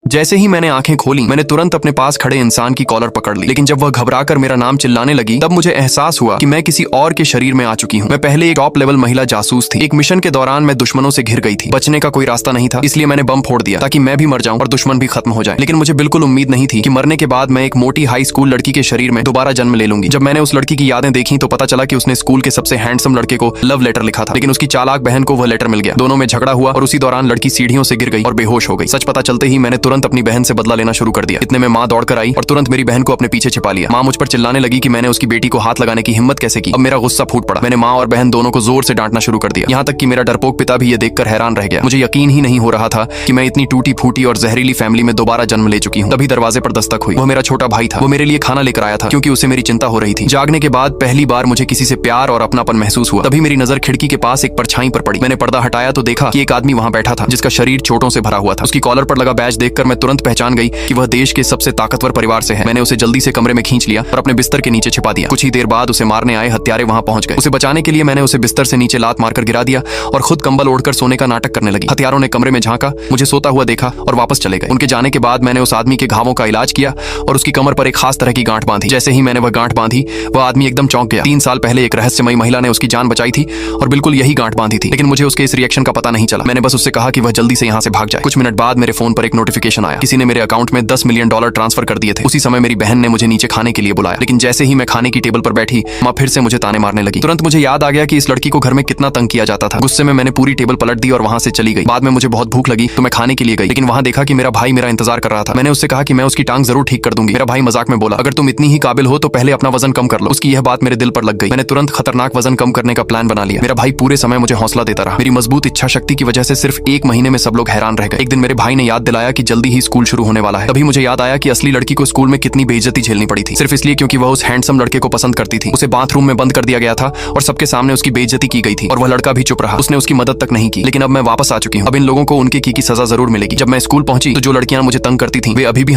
जैसे ही मैंने आंखें खोली मैंने तुरंत अपने पास खड़े इंसान की कॉलर पकड़ ली, लेकिन जब वह घबराकर मेरा नाम चिल्लाने लगी तब मुझे एहसास हुआ कि मैं किसी और के शरीर में आ चुकी हूँ। मैं पहले एक टॉप लेवल महिला जासूस थी। एक मिशन के दौरान मैं दुश्मनों से घिर गई थी। बचने का कोई रास्ता नहीं था, इसलिए मैंने बम फोड़ दिया ताकि मैं भी मर जाऊं और दुश्मन भी खत्म हो जाए। लेकिन मुझे बिल्कुल उम्मीद नहीं थी कि मरने के बाद मैं एक मोटी हाई स्कूल लड़की के शरीर में दोबारा जन्म ले लूंगी। जब मैंने उस लड़की की यादें देखी तो पता चला कि उसने स्कूल के सबसे हैंडसम लड़के को लव लेटर लिखा था, लेकिन उसकी चालाक बहन को वह लेटर मिल गया। दोनों में झगड़ा हुआ और उसी दौरान लड़की सीढ़ियों से गिर गई और बेहोश हो गई। सच पता चलते ही मैंने तुरंत अपनी बहन से बदला लेना शुरू कर दिया। इतने में माँ दौड़कर आई और तुरंत मेरी बहन को अपने पीछे छिपा लिया। माँ मुझ पर चिल्लाने लगी कि मैंने उसकी बेटी को हाथ लगाने की हिम्मत कैसे की। अब मेरा गुस्सा फूट पड़ा। मैंने माँ और बहन दोनों को जोर से डांटना शुरू कर दिया, यहाँ तक कि मेरा डरपोक पिता भी ये देखकर हैरान रह गया। मुझे यकीन ही नहीं हो रहा था कि मैं इतनी टूटी फूटी और जहरीली फैमिली में दोबारा जन्म ले चुकी हूँ। तभी दरवाजे पर दस्तक हुई। वह मेरा छोटा भाई था। वो मेरे लिए खाना लेकर आया था क्योंकि उसे मेरी चिंता हो रही थी। जागने के बाद पहली बार मुझे किसी से प्यार और अपनापन महसूस हुआ। तभी मेरी नजर खिड़की के पास एक परछाई पर पड़ी। मैंने पर्दा हटाया तो देखा कि एक आदमी वहां बैठा था जिसका शरीर चोटों से भरा हुआ था। उसकी कॉलर पर लगा बैज देखकर मैं तुरंत पहचान गई कि वह देश के सबसे ताकतवर परिवार से है। मैंने उसे जल्दी से कमरे में खींच लिया और अपने बिस्तर के नीचे छिपा दिया। कुछ ही देर बाद उसे मारने आए हत्यारे वहां पहुंच गए। उसे बचाने के लिए मैंने उसे बिस्तर से नीचे लात मारकर गिरा दिया और खुद कंबल ओढ़कर सोने का नाटक करने लगी। हत्यारों ने कमरे में झांका, मुझे सोता हुआ देखा और वापस चले गए। उनके जाने के बाद मैंने उस आदमी के घावों का इलाज किया और उसकी कमर पर एक खास तरह की गांठ बांधी। जैसे ही मैंने वह गांठ बांधी वह आदमी एकदम चौंक गया। 3 साल पहले एक रहस्यमयी महिला ने उसकी जान बचाई थी और बिल्कुल यही गांठ बांधी थी, लेकिन मुझे उसके इस रिएक्शन का पता नहीं चला। मैंने बस उससे कहा कि वह जल्दी से यहाँ से भाग जाए। कुछ मिनट बाद मेरे फोन पर एक नोटिफिकेशन आया। किसी ने मेरे अकाउंट में $10 मिलियन ट्रांसफर कर दिए थे। उसी समय मेरी बहन ने मुझे नीचे खाने के लिए बुलाया, लेकिन जैसे ही मैं खाने की टेबल पर बैठी माँ फिर से मुझे ताने मारने लगी। तुरंत मुझे याद आ गया कि इस लड़की को घर में कितना तंग किया जाता था। गुस्से में मैंने पूरी टेबल पलट दी और वहां से चली गई। बाद में मुझे बहुत भूख लगी तो मैं खाने के लिए गई, लेकिन वहां देखा कि मेरा भाई मेरा इंतजार कर रहा था। मैंने उससे कहा कि मैं उसकी टांग जरूर ठीक कर दूंगी। मेरा भाई मजाक में बोला, अगर तुम इतनी ही काबिल हो तो पहले अपना वजन कम कर लो। उसकी यह बात मेरे दिल पर लग गई। मैंने तुरंत खतरनाक वजन कम करने का प्लान बना लिया। मेरा भाई पूरे समय मुझे हौसला देता रहा। मेरी मजबूत इच्छा शक्ति की वजह से सिर्फ 1 महीने में सब लोग हैरान रह गए। एक दिन मेरे भाई ने याद दिलाया कि जल्दी ही स्कूल शुरू होने वाला है। तभी मुझे याद आया कि असली लड़की को स्कूल में कितनी बेइज्जती झेलनी पड़ी थी, सिर्फ इसलिए क्योंकि वह उस हैंडसम लड़के को पसंद करती थी। उसे बाथरूम में बंद कर दिया गया था और सबके सामने उसकी बेइज्जती की गई थी और वह लड़का भी चुप रहा। उसने उसकी मदद तक नहीं की। लेकिन अब मैं वापस आ चुकी हूँ। अब इन लोगों को उनके की सजा जरूर मिलेगी। जब मैं स्कूल पहुंची तो जो लड़कियां मुझे तंग करती थी वे अभी भी